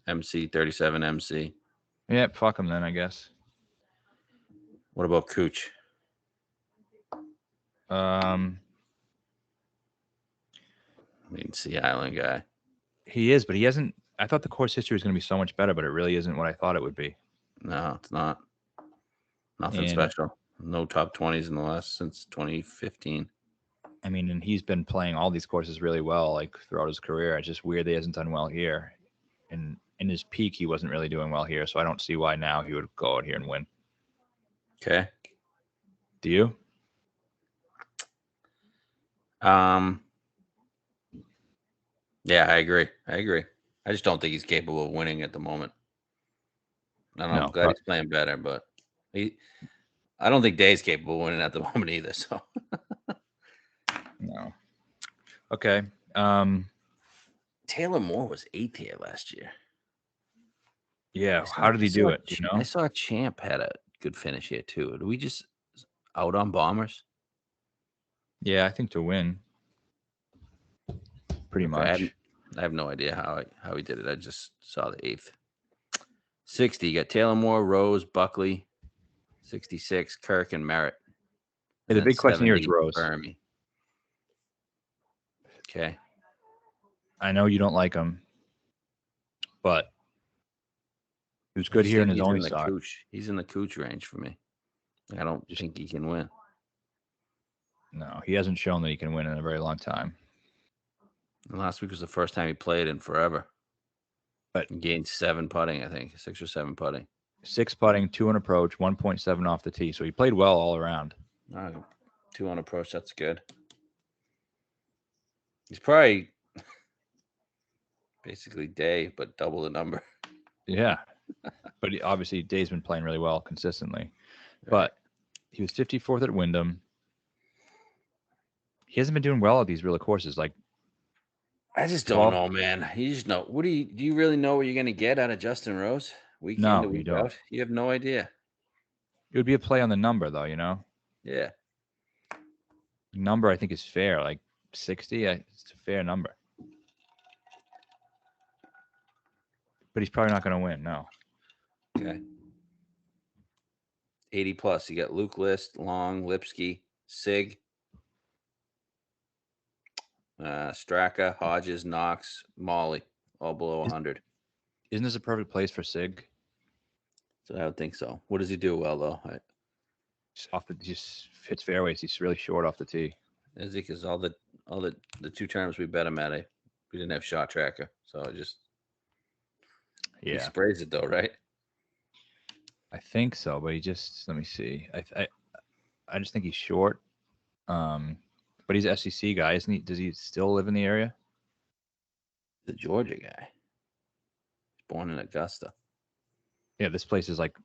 MC 37 MC. yeah, fuck him then, I guess. What about Cooch? I mean, Sea Island guy. He is, but he hasn't. I thought the course history was going to be so much better, but it really isn't what I thought it would be. No, it's not. Nothing special. No top 20s in the last since 2015. I mean, and he's been playing all these courses really well, like throughout his career. It's just weird that he hasn't done well here. And in his peak, he wasn't really doing well here, so I don't see why now he would go out here and win. Okay. Do you? Yeah, I agree. I just don't think he's capable of winning at the moment. I'm glad he's playing better, but I don't think Day's capable of winning at the moment either. So no. Okay. Taylor Moore was 8th here last year. Yeah. How did he do it? Do you know? I saw Champ had a good finish here too. Do we just out on Bombers? Yeah, I think to win. Pretty much. I have no idea how he did it. I just saw the 8th. 60, you got Taylor Moore, Rose, Buckley. 66, Kirk, and Merritt. And the big question here is Rose. Fermi. Okay. I know you don't like him, but he was good here in his only start. He's in the Cooch range for me. I don't think he can win. No, he hasn't shown that he can win in a very long time. And last week was the first time he played in forever. But he gained 7 putting, I think. 6 or 7 putting. 6 putting, 2 on approach, 1.7 off the tee. So he played well all around. 2 on approach, that's good. He's probably basically Day, but double the number. Yeah. But obviously, Day's been playing really well consistently. Right. But he was 54th at Wyndham. He hasn't been doing well at these real courses. Like, I just don't know, man. You just know. Do you really know what you're going to get out of Justin Rose? Week in to week out? You have no idea. It would be a play on the number, though, you know? Yeah. Number, I think, is fair. Like 60, it's a fair number. But he's probably not going to win, no. Okay. 80 plus. You got Luke List, Long, Lipsky, Sig, Straka, Hodges, Knox, Molly, all below 100. Isn't this a perfect place for Sig? So I would think so. What does he do well though? Just hits fairways. He's really short off the tee. Is he? Because all the 2 times we bet him at it, we didn't have shot tracker, so he sprays it though, right? I think so, but let me see. I just think he's short. But he's an SEC guy, isn't he? Does he still live in the area? The Georgia guy. He's born in Augusta. Yeah, this place is like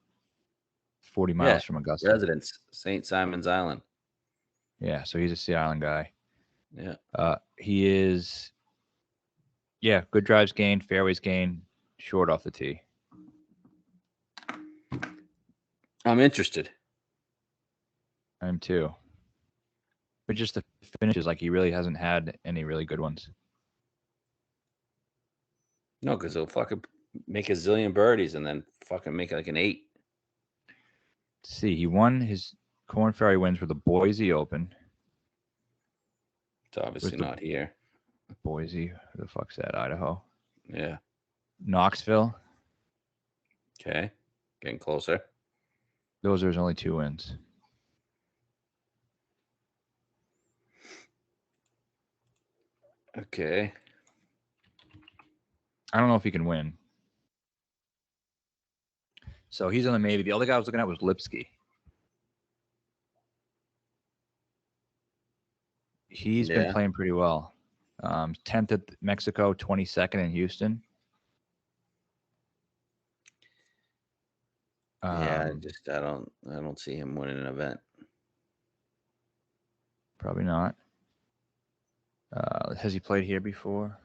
40 miles from Augusta. Residence, St. Simon's Island. Yeah, so he's a Sea Island guy. Yeah. He is, good drives gained, fairways gained, short off the tee. I'm interested. I am too. But just the finishes, like he really hasn't had any really good ones. No, because he'll fucking make a zillion birdies and then fucking make like an 8. Let's see, he won his Corn Ferry wins with the Boise Open. It's obviously not here. Boise, who the fuck's that? Idaho. Yeah. Knoxville. Okay, getting closer. Those are his only 2 wins. Okay. I don't know if he can win. So he's on the maybe. The other guy I was looking at was Lipsky. He's been playing pretty well. 10th at Mexico, 22nd in Houston. I don't see him winning an event. Probably not. Has he played here before?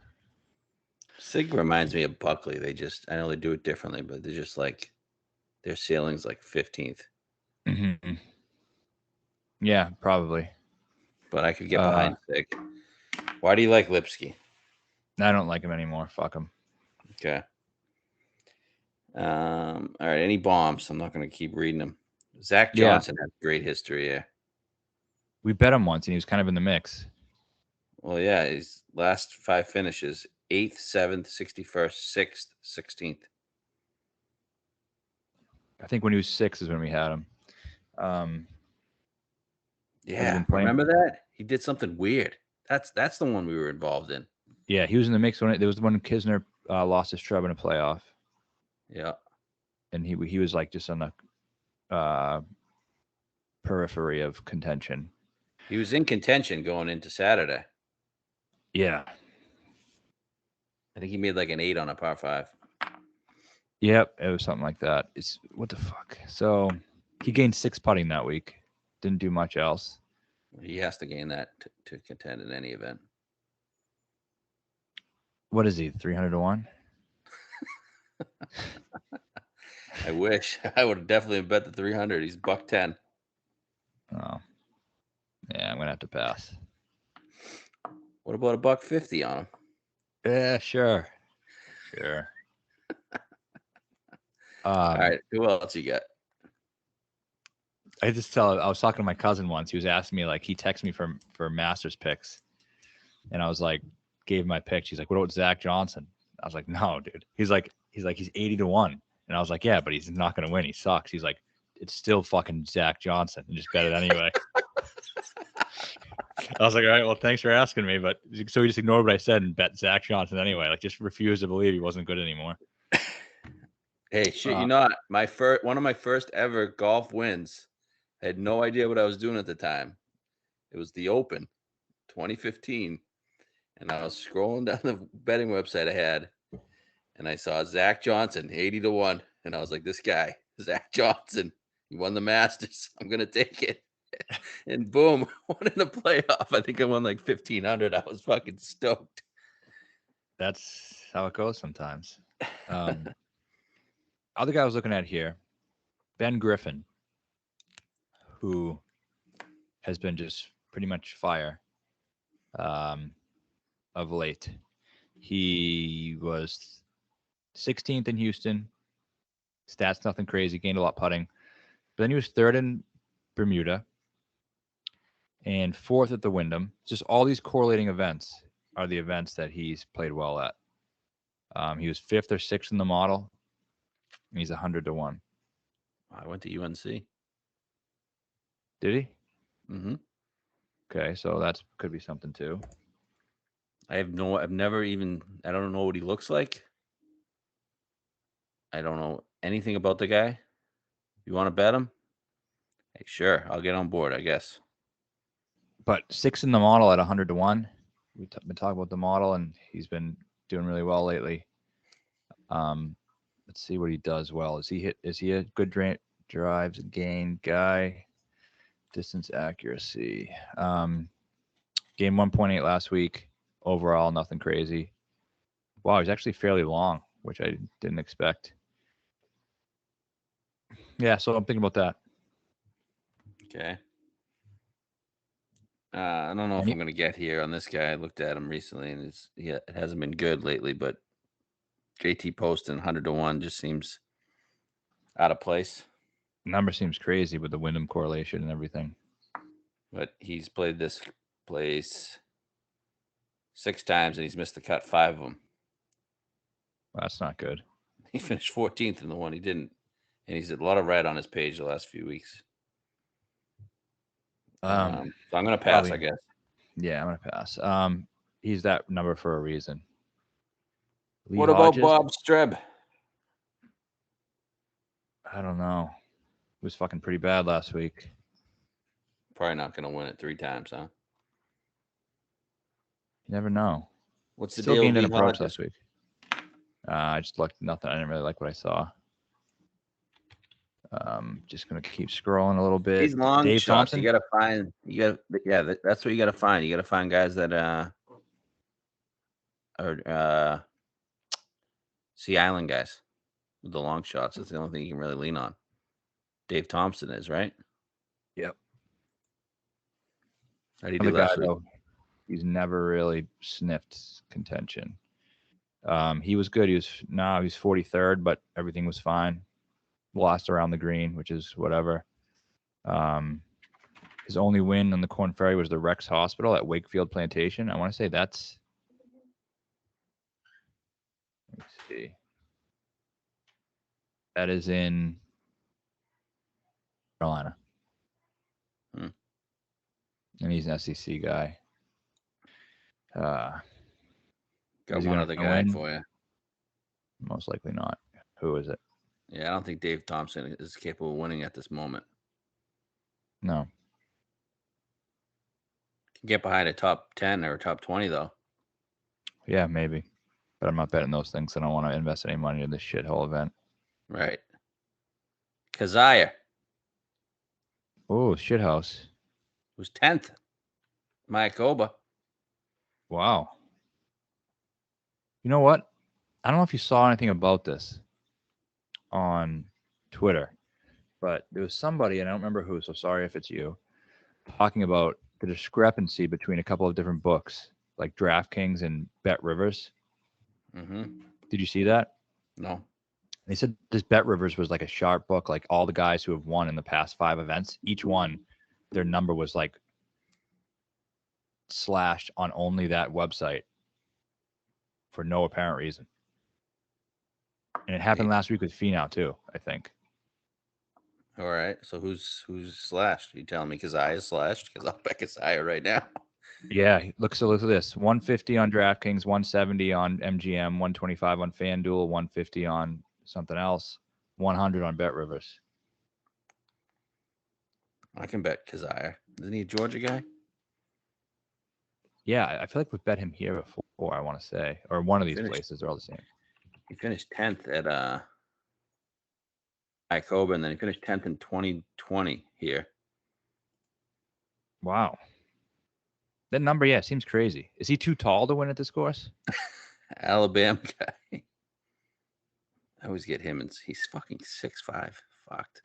Sig reminds me of Buckley. I know they do it differently, but they're just like their ceiling's like 15th. Mm-hmm. Yeah, probably. But I could get behind Sig. Why do you like Lipsky? I don't like him anymore. Fuck him. Okay. All right. Any bombs? I'm not going to keep reading them. Zach Johnson has great history here. We bet him once, and he was kind of in the mix. Well, yeah. His last 5 finishes: 8th, 7th, 61st, 6th, 16th. I think when he was 6 is when we had him. Yeah, remember that? He did something weird. That's the one we were involved in. Yeah, he was in the mix when there was when Kisner lost his trub in a playoff. Yeah, and he was like just on the periphery of contention. He was in contention going into Saturday. Yeah, I think he made like an 8 on a par 5. Yep, it was something like that. It's what the fuck. So he gained 6 putting that week. Didn't do much else. He has to gain that to contend in any event. What is he? 300 to 1? I wish. I would have definitely bet the 300. He's $110. Oh, yeah. I'm gonna have to pass. What about $150 on him? Yeah, sure. All right. Who else you got? I was talking to my cousin once. He was asking me, like, he texted me for Masters picks, and I was like, gave him my pick. He's like, what about Zach Johnson? I was like, no, dude. He's 80 to 1, and I was like, yeah, but he's not gonna win. He sucks. He's like, it's still fucking Zach Johnson, and just bet it anyway. I was like, all right, well, thanks for asking me, but so he just ignored what I said and bet Zach Johnson anyway. Like, just refused to believe he wasn't good anymore. Hey, shit, you know what? One of my first ever golf wins. I had no idea what I was doing at the time. It was the Open, 2015, and I was scrolling down the betting website I had, and I saw Zach Johnson 80 to 1, and I was like, this guy, Zach Johnson, he won the Masters. I'm gonna take it. And boom, won in the playoff. I think I won like 1,500. I was fucking stoked. That's how it goes sometimes. Other guy I was looking at here, Ben Griffin, who has been just pretty much fire of late. He was 16th in Houston. Stats nothing crazy. Gained a lot putting. But then he was 3rd in Bermuda and 4th at the Wyndham. Just all these correlating events are the events that he's played well at. He was 5th or 6th in the model. And he's 100 to 1. I went to UNC. Did he? Mm-hmm. Okay, so that could be something too. I don't know what he looks like. I don't know anything about the guy. You want to bet him? Hey, sure, I'll get on board, I guess. But 6th in the model at 100 to 1. We've been talking about the model, and he's been doing really well lately. Let's see what he does well. Is he a good drives and gain guy? Distance accuracy. Game 1.8 last week. Overall, nothing crazy. Wow, he's actually fairly long, which I didn't expect. Yeah, so I'm thinking about that. Okay. I don't know if I'm going to get here on this guy. I looked at him recently, and it hasn't been good lately. But JT Poston 100 to 1 just seems out of place. Number seems crazy with the Wyndham correlation and everything. But he's played this place 6 times, and he's missed the cut 5 of them. Well, that's not good. He finished 14th in the one he didn't, and he's had a lot of red on his page the last few weeks. So I'm going to pass, I guess. Yeah, I'm going to pass. He's that number for a reason. What about Bob Streb? I don't know. It was fucking pretty bad last week. Probably not going to win it 3 times, huh? You never know. What's the Still deal gained with an approach last week. I just looked nothing. I didn't really like what I saw. Just gonna keep scrolling a little bit. These long Dave shots, Thompson? that's what you got to find. You got to find guys that are Sea Island guys. with the long shots. That's the only thing you can really lean on. Dave Thompson is, right? Yep. How do you do Another guy, last week? though, he's never really sniffed contention. He was good. He was 43rd, but everything was fine. Lost around the green, which is whatever. His only win on the Corn Ferry was the Rex Hospital at Wakefield Plantation. I want to say that's. Let me see. That is in Carolina. And he's an SEC guy. Got is he one gonna other guy win? for you. Most likely not. Who is it? Yeah, I don't think Dave Thompson is capable of winning at this moment. No. Can get behind a top 10 or top 20 though. Yeah, maybe. But I'm not betting those things. I don't want to invest any money in this shithole event. Right. Kazaya, Oh, shithouse. who's 10th. Mayakoba. Wow. You know what? I don't know if you saw anything about this on Twitter, but there was somebody, and I don't remember who, so sorry if it's you, talking about the discrepancy between a couple of different books, like DraftKings and Bet Rivers. Mm-hmm. Did you see that? No. They said this Bet Rivers was like a sharp book, like all the guys who have won in the past 5 events, each one, their number was like slashed on only that website for no apparent reason. And it happened last week with Finau too, I think. All right. So who's slashed? You telling me Kazaya is slashed? Because I'll bet Kazaya right now. Yeah, look at this. 150 on DraftKings, 170 on MGM, 125 on FanDuel, 150 on something else, 100 on Bet Rivers. I can bet Kazaya. Isn't he a Georgia guy? Yeah, I feel like we've bet him here before, I want to say. Or one of these places. They're all the same. He finished 10th at Icoba, and then he finished 10th in 2020 here. Wow. That number, yeah, seems crazy. Is he too tall to win at this course? Alabama guy. I always get him, and he's fucking 6'5". Fucked.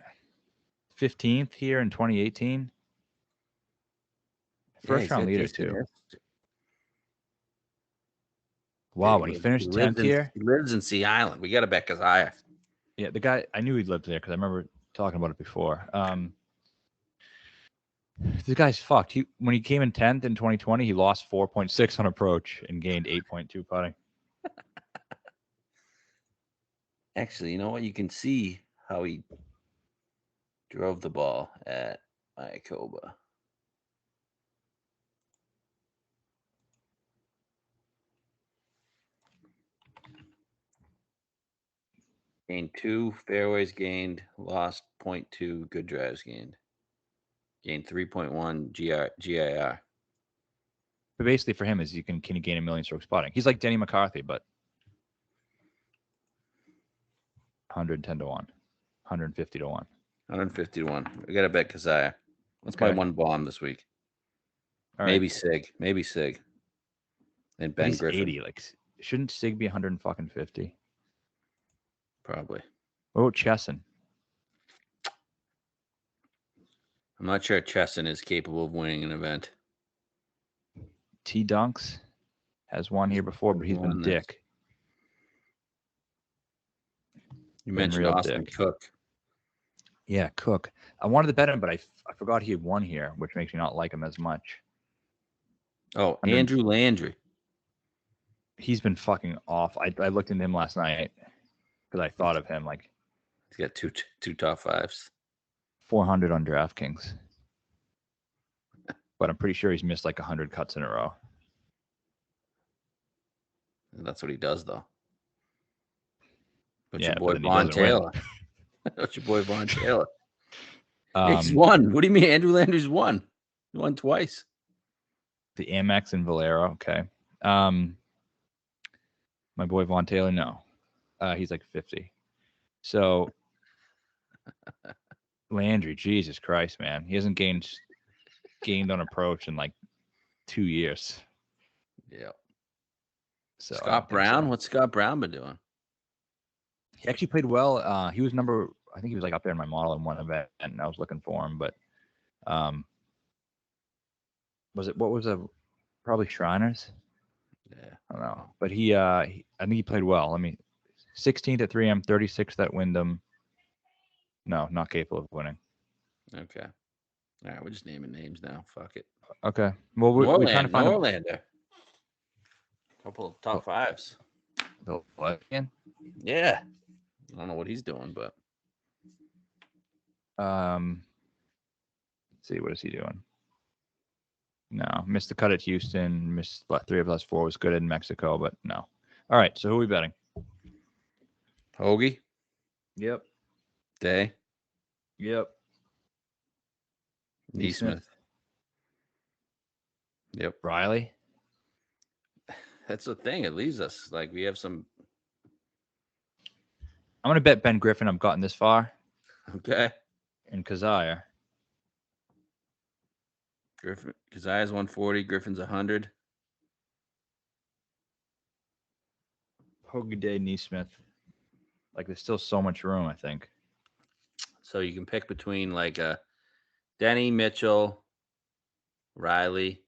15th here in 2018. First round leader, too. Wow, when he finished 10th here. He lives in Sea Island. We got to bet Kazaya. Yeah, the guy, I knew he lived there because I remember talking about it before. This guy's fucked. When he came in 10th in 2020, he lost 4.6 on approach and gained 8.2 putting. Actually, you know what? You can see how he drove the ball at Icoba. Gained 2 fairways gained, lost 0.2 good drives gained. Gained 3.1 GIR. But basically for him is can he gain a million strokes putting? He's like Denny McCarthy, but 110 to 1, 150 to 1. 150 to 1. We got to bet Kazaya. That's my one bomb this week. All maybe right. Maybe Sig. And Ben Griffin. 80. Like, shouldn't Sig be 150? Probably. Oh, Chesson. I'm not sure Chesson is capable of winning an event. T Dunks has won here before, but he's been dick. You mentioned Austin Cook. Yeah, Cook. I wanted to bet him, but I forgot he had won here, which makes me not like him as much. Oh, Andrew Landry. He's been fucking off. I looked into him last night because I thought of him. Like, he's got two top 5s. 400 on DraftKings. But I'm pretty sure he's missed like 100 cuts in a row. And that's what he does, though. But yeah, your boy Vaughn Taylor. That's your boy Vaughn Taylor. He's won. What do you mean Andrew Landry's won? He won twice. The Amex and Valero. Okay. My boy Vaughn Taylor, no. He's like 50. So Landry, Jesus Christ, man. He hasn't gained on approach in like 2 years. Yeah. So Scott Brown? What's Scott Brown been doing? He actually played well. He was I think he was like up there in my model in one event, and I was looking for him. But probably Shriners? Yeah. I don't know. But I think he played well. 16th at 3M, 36th at Wyndham. No, not capable of winning. Okay. All right, we're just naming names now. Fuck it. Okay. Well, we're trying to find Norlander. Couple of top fives. the what again? Yeah. I don't know what he's doing, but Let's see, what is he doing? No, missed the cut at Houston. Missed 3 of the last 4. Was good in Mexico, but no. All right, so who are we betting? Hoagie. Yep. Day. Yep. Neesmith. Yep. Riley. That's the thing. It leaves us like we have some. I'm gonna bet Ben Griffin. I've gotten this far. Okay. And Kazire. Griffin. Kaziah's 140. Griffin's 100. Hoagie Day, Neesmith. Like, there's still so much room, I think. So you can pick between like Denny, Mitchell, Riley,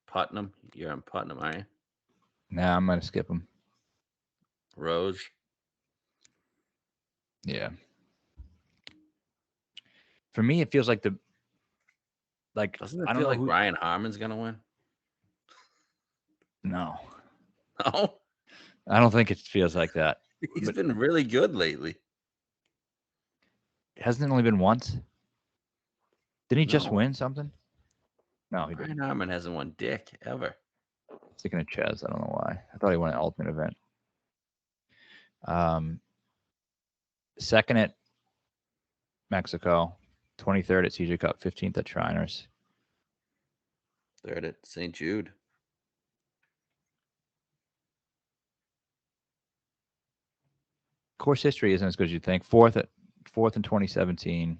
Putnam. You're on Putnam, aren't you? Nah, I'm gonna skip him. Rose. Yeah. For me, it feels like Doesn't it I don't feel know like who. Brian Harmon's gonna win? No, No, I don't think it feels like that. he's been really good lately. Hasn't it only been once? Didn't he just No. win something? No, he Brian didn't. Harmon hasn't won dick ever. Sticking to Ches. I don't know why. I thought he won an ultimate event. Second at Mexico, 23rd at CJ Cup, 15th at Shriners. Third at St. Jude. Course history isn't as good as you think. Fourth in 2017.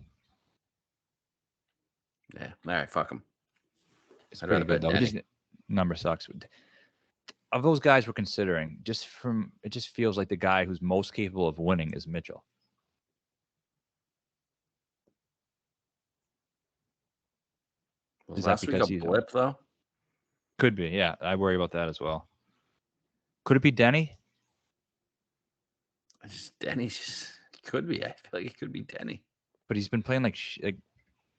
Yeah. All right. Fuck him. It's I'd pretty rather good bet though. Denny. Just number sucks. Of those guys we're considering, it just feels like the guy who's most capable of winning is Mitchell. Was last week a blip though? Could be, yeah. I worry about that as well. Could it be Denny? Denny's just could be. I feel like it could be Denny. But he's been playing like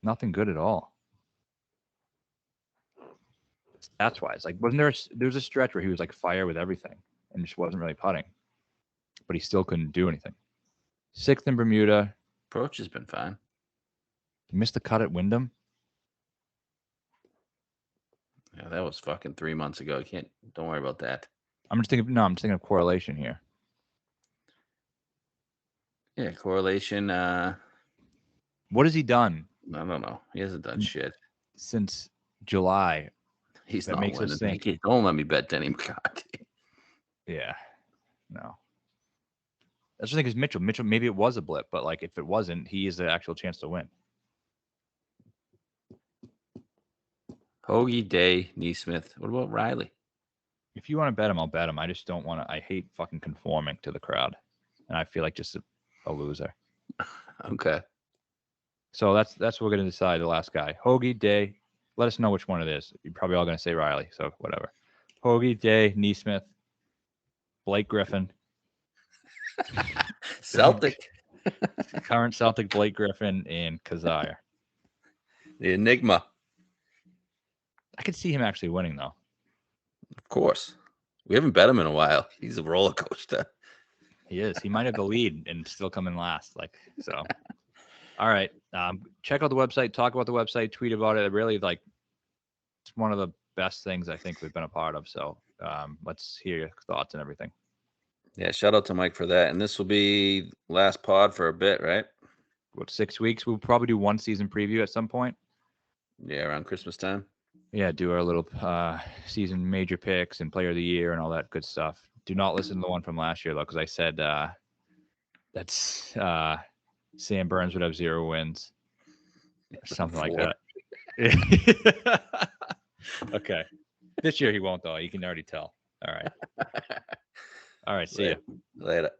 nothing good at all. Stats wise, like wasn't there was a stretch where he was like fire with everything and just wasn't really putting, but he still couldn't do anything. 6th in Bermuda. Approach has been fine. He missed the cut at Wyndham. Yeah, that was fucking 3 months ago. Don't worry about that. I'm just thinking of correlation here. Yeah, correlation. What has he done? I don't know. He hasn't done shit Since July. He's that not makes winning. us think. Don't let me bet Denny McCarthy. Yeah. No. That's the thing is Mitchell. Mitchell, maybe it was a blip, but like if it wasn't, he has the actual chance to win. Hoagie, Day, Neesmith. What about Riley? If you want to bet him, I'll bet him. I just don't want to. I hate fucking conforming to the crowd, and I feel like just a loser. Okay. So that's what we're gonna decide. The last guy, Hoagie, Day. Let us know which one it is. You're probably all gonna say Riley, so whatever. Hoagie, Day, Neesmith, Blake Griffin. Celtic. Current Celtic Blake Griffin and Kazire. The Enigma. I could see him actually winning though. Of course. We haven't bet him in a while. He's a roller coaster. He is. He might have the lead and still come in last. So. All right. Check out the website. Talk about the website. Tweet about it. Really, it's one of the best things I think we've been a part of. So let's hear your thoughts and everything. Yeah, shout out to Mike for that. And this will be last pod for a bit, right? What, 6 weeks? We'll probably do one season preview at some point. Yeah, around Christmas time. Yeah, do our little season major picks and player of the year and all that good stuff. Do not listen to the one from last year, though, because I said that's Sam Burns would have 0 wins. Something like that. Okay. This year he won't, though. You can already tell. All right. All right. See ya. Later.